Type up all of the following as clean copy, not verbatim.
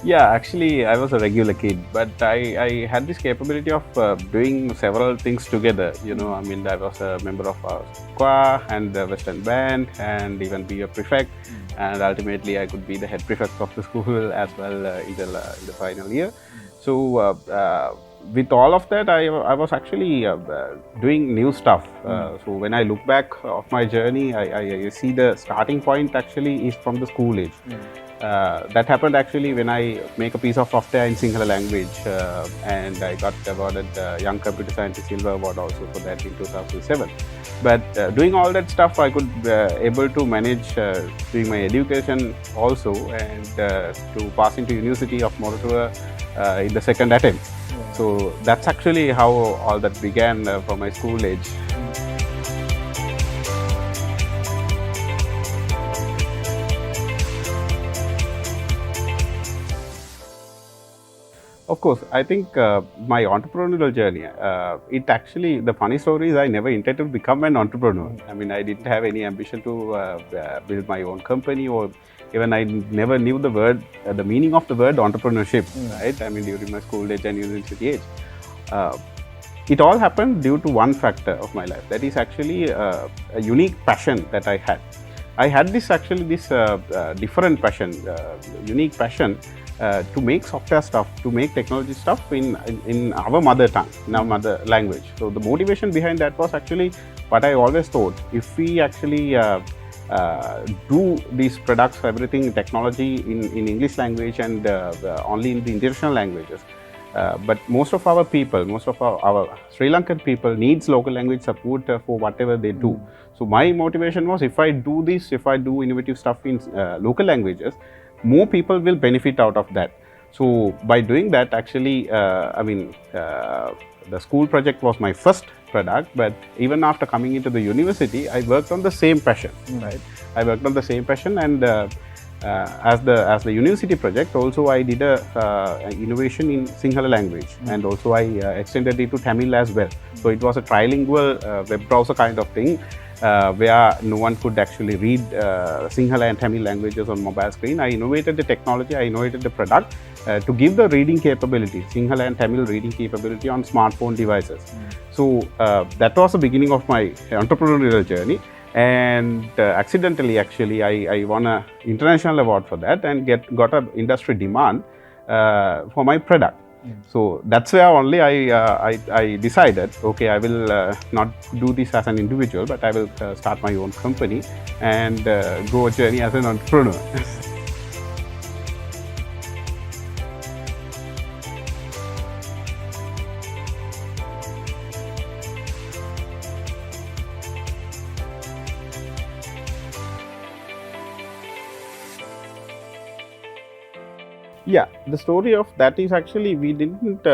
Yeah, actually, I was a regular kid, but I had this capability of doing several things together. I mean, I was a member of a choir and the Western band, and even be a prefect. And ultimately, I could be the head prefect of the school as well in the final year. So, with all of that, I was actually doing new stuff. So, when I look back of my journey, I see the starting point actually is from the school age. That happened actually when I make a piece of software in Sinhala language, and I got awarded Young Computer Scientist Silver Award also for that in 2007. But doing all that stuff, I could able to manage doing my education also, and to pass into University of Moratuwa in the second attempt. So that's actually how all that began from my school age. Of course, I think my entrepreneurial journey, the funny story is I never intended to become an entrepreneur. I mean, I didn't have any ambition to build my own company, or even I never knew the meaning of the word entrepreneurship, right? I mean, during my school age and university age. Uh, it all happened due to one factor of my life. That is actually a unique passion that I had. I had this different passion, unique passion to make software stuff, to make technology stuff in our mother tongue, in our mother language. So the motivation behind that was actually what I always thought. If we actually do these products, everything technology in English language and only in the international languages. But most of our people, most of our Sri Lankan people needs local language support for whatever they do. So my motivation was, if I do this, if I do innovative stuff in local languages, more people will benefit out of that. So by doing that, actually, the school project was my first product, but even after coming into the university, I worked on the same passion, right? I worked on the same passion, and as the university project, also I did an innovation in Sinhala language, and also I extended it to Tamil as well. So it was a trilingual web browser kind of thing, where no one could actually read Sinhala and Tamil languages on mobile screen. I innovated the technology, I innovated the product to give the reading capability, Sinhala and Tamil reading capability on smartphone devices. So that was the beginning of my entrepreneurial journey. And accidentally, actually, I won an international award for that and got an industry demand for my product. So that's where only I decided, okay, I will not do this as an individual, but I will start my own company and go a journey as an entrepreneur. Yeah, the story of that is actually we didn't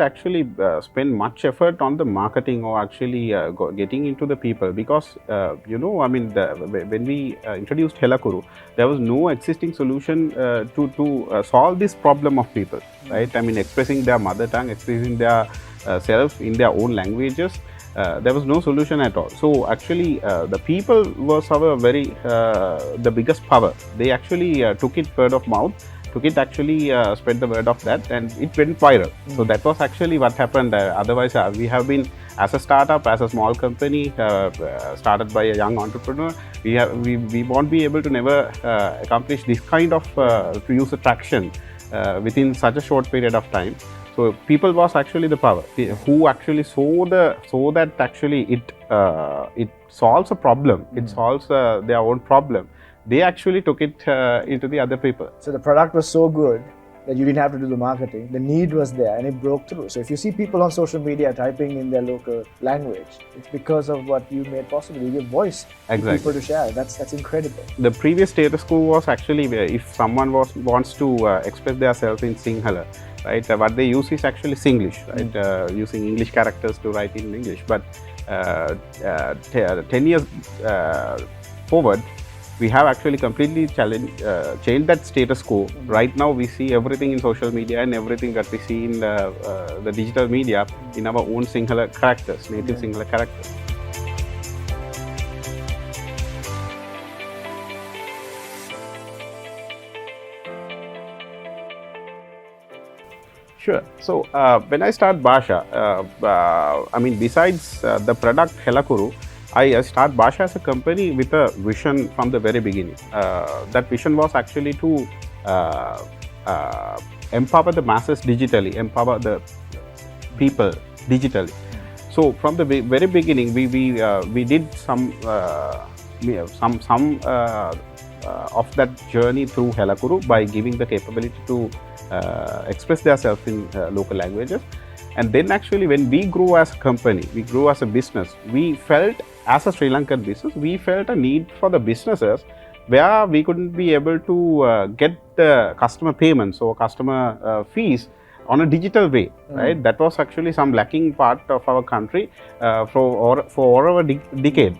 actually spend much effort on the marketing or actually getting into the people, because when we introduced Helakuru, there was no existing solution to solve this problem of people, right? I mean, expressing their mother tongue, expressing their self in their own languages. There was no solution at all. So actually, the people was our the biggest power. They actually took it word of mouth, took it actually spread the word of that, and it went viral. So that was actually what happened. Otherwise, we have been, as a startup, as a small company started by a young entrepreneur, we won't be able to never accomplish this kind of user traction within such a short period of time. So people was actually the power who actually saw that actually it solves a problem. It solves their own problem. They actually took it into the other people. So the product was so good that you didn't have to do the marketing. The need was there and it broke through. So if you see people on social media typing in their local language, it's because of what you made possible. You give voice to people to share. That's incredible. The previous status quo was actually where if someone wants to express themselves in Sinhala, right? What they use is actually Singlish, right? Using English characters to write in English. But 10 years forward, we have actually completely changed that status quo. Right now, we see everything in social media and everything that we see in the digital media in our own Sinhala characters, native Sinhala characters. Sure. So when I start Basha, I mean, besides the product Helakuru, I start Basha as a company with a vision from the very beginning. That vision was actually to uh, empower the masses digitally, empower the people digitally. So from the very beginning, we did some of that journey through Helakuru by giving the capability to express themselves in local languages. And then actually when we grew as a company, we grew as a business, we felt as a Sri Lankan business, we felt a need for the businesses where we couldn't be able to get the customer payments or customer fees on a digital way, right? That was actually some lacking part of our country for over a decade,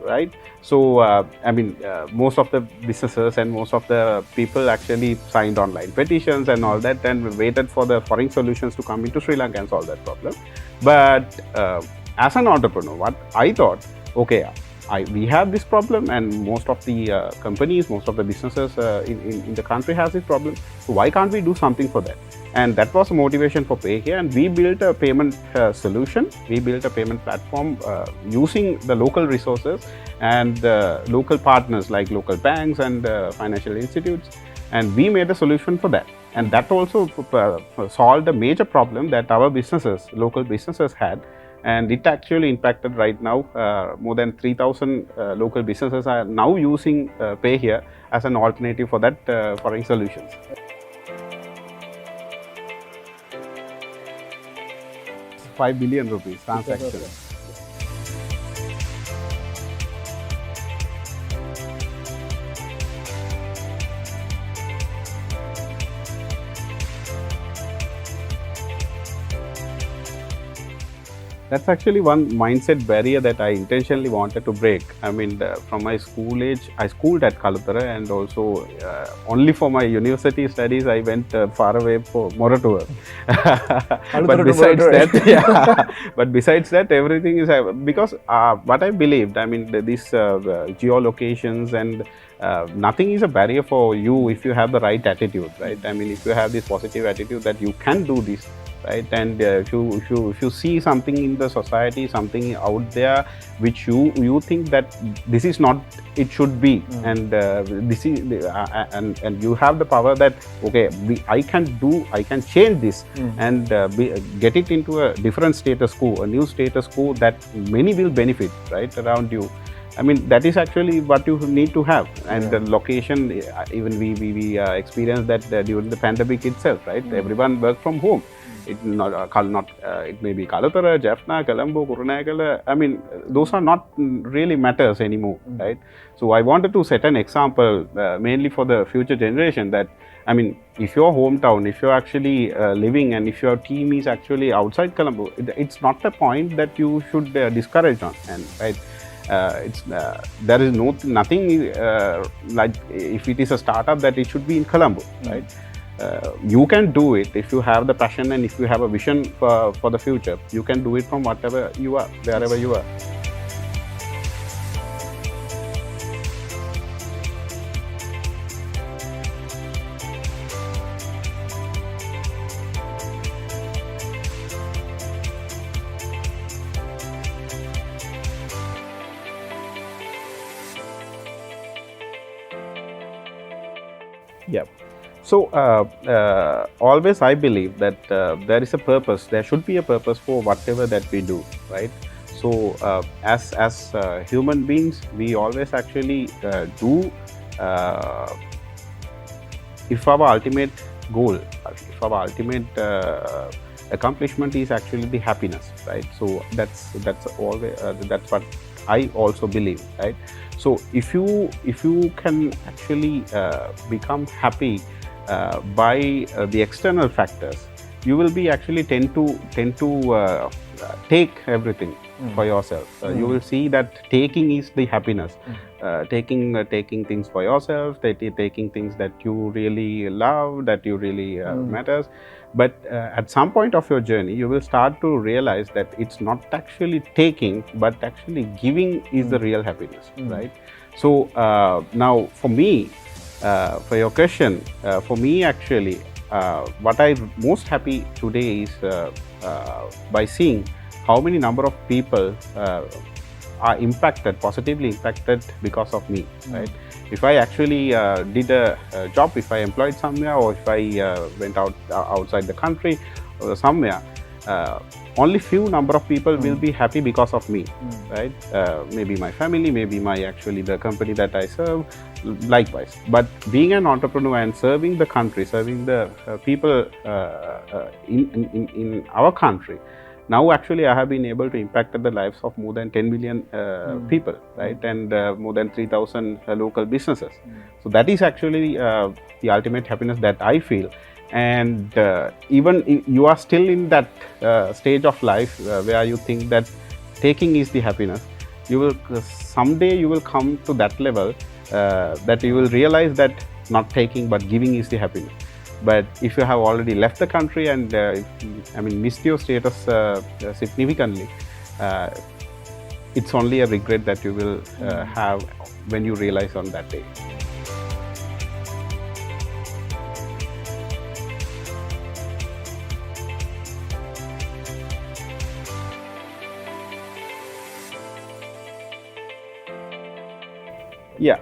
right? So, I mean, most of the businesses and most of the people actually signed online petitions and all that and waited for the foreign solutions to come into Sri Lanka and solve that problem. But as an entrepreneur, what I thought, okay, we have this problem and most of the companies, most of the businesses in the country has this problem. So why can't we do something for that? And that was a motivation for Pay Here, and we built a payment solution. We built a payment platform using the local resources and local partners like local banks and financial institutes, and we made a solution for that. And that also solved a major problem that our businesses, local businesses had. And it actually impacted right now more than 3,000 local businesses are now using Pay Here as an alternative for that foreign solutions. ₹5 billion transactions. That's actually one mindset barrier that I intentionally wanted to break. I mean, from my school age, I schooled at Kalutara, and also only for my university studies, I went far away for Moratuva. But besides that, but besides that, everything is because what I believed. I mean, these geolocations and nothing is a barrier for you if you have the right attitude, right? I mean, if you have this positive attitude that you can do this. Right, and if you see something in the society, something out there which you think that this is not it should be, and this is and you have the power that okay, I can change this and get it into a different status quo, a new status quo that many will benefit right around you. I mean, that is actually what you need to have, and the location. Even we experienced that during the pandemic itself, right? Everyone worked from home. It it may be Kalutara, Jaffna, Colombo, Kurunegala. I mean, those are not really matters anymore, right? So I wanted to set an example mainly for the future generation that, I mean, if your hometown, if you're actually living and if your team is actually outside Colombo, it's not a point that you should discourage on, and right. There is nothing like if it is a startup that it should be in Colombo, right? You can do it if you have the passion and if you have a vision for the future. You can do it from whatever you are, wherever you are. Yeah. So always I believe that there is a purpose. There should be a purpose for whatever that we do, right? So as human beings, we always actually do. If our ultimate goal, if our ultimate accomplishment is actually the happiness, right? So that's always that's what I also believe, right? So if you can actually become happy by the external factors, you will be actually tend to take everything for yourself. You will see that taking is the happiness. Taking things for yourself, taking things that you really love, that you really matters. But at some point of your journey, you will start to realize that it's not actually taking, but actually giving is the real happiness, right? So now for me, for your question, for me actually, what I'm most happy today is by seeing how many number of people are impacted, positively impacted because of me, right? If I actually did a job, if I employed somewhere, or if I went outside the country or somewhere, only few number of people will be happy because of me, right? Maybe my family, maybe the company that I serve, likewise. But being an entrepreneur and serving the country, serving the people in our country, now actually I have been able to impact the lives of more than 10 million people, right? And more than 3,000 local businesses. So that is actually the ultimate happiness that I feel. And even if you are still in that stage of life where you think that taking is the happiness, you will someday you will come to that level that you will realize that not taking but giving is the happiness. But if you have already left the country and missed your status significantly, it's only a regret that you will have when you realize on that day. Yeah,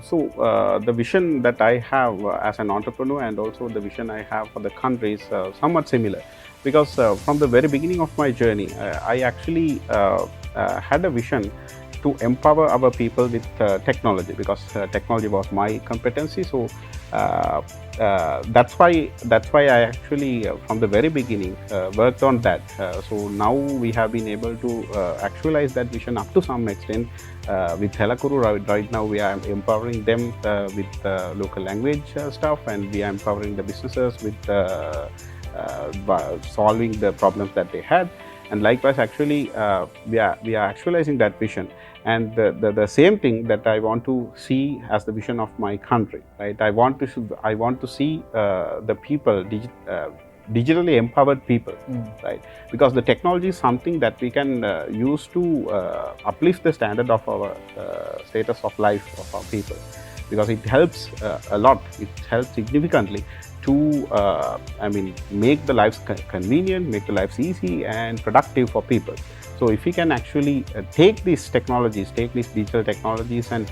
so the vision that I have as an entrepreneur and also the vision I have for the country is somewhat similar, because from the very beginning of my journey, I actually had a vision to empower our people with technology, because technology was my competency. So that's why I actually from the very beginning worked on that. So now we have been able to actualize that vision up to some extent with Helakuru. Right now we are empowering them with local language stuff, and we are empowering the businesses with solving the problems that they had. And likewise, actually, we are actualizing that vision. And the same thing that I want to see as the vision of my country, right? I want to see the people, digitally empowered people, right? Because the technology is something that we can use to uplift the standard of our status of life of our people, because it helps a lot. It helps significantly to make the lives convenient, make the lives easy and productive for people. So if we can actually take these digital technologies and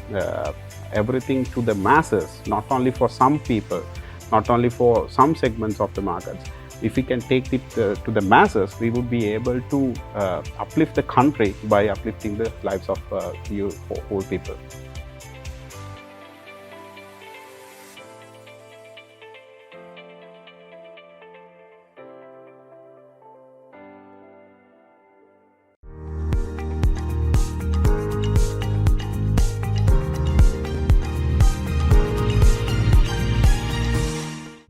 everything to the masses, not only for some people, not only for some segments of the markets, if we can take it to the masses, we would be able to uplift the country by uplifting the lives of the whole people.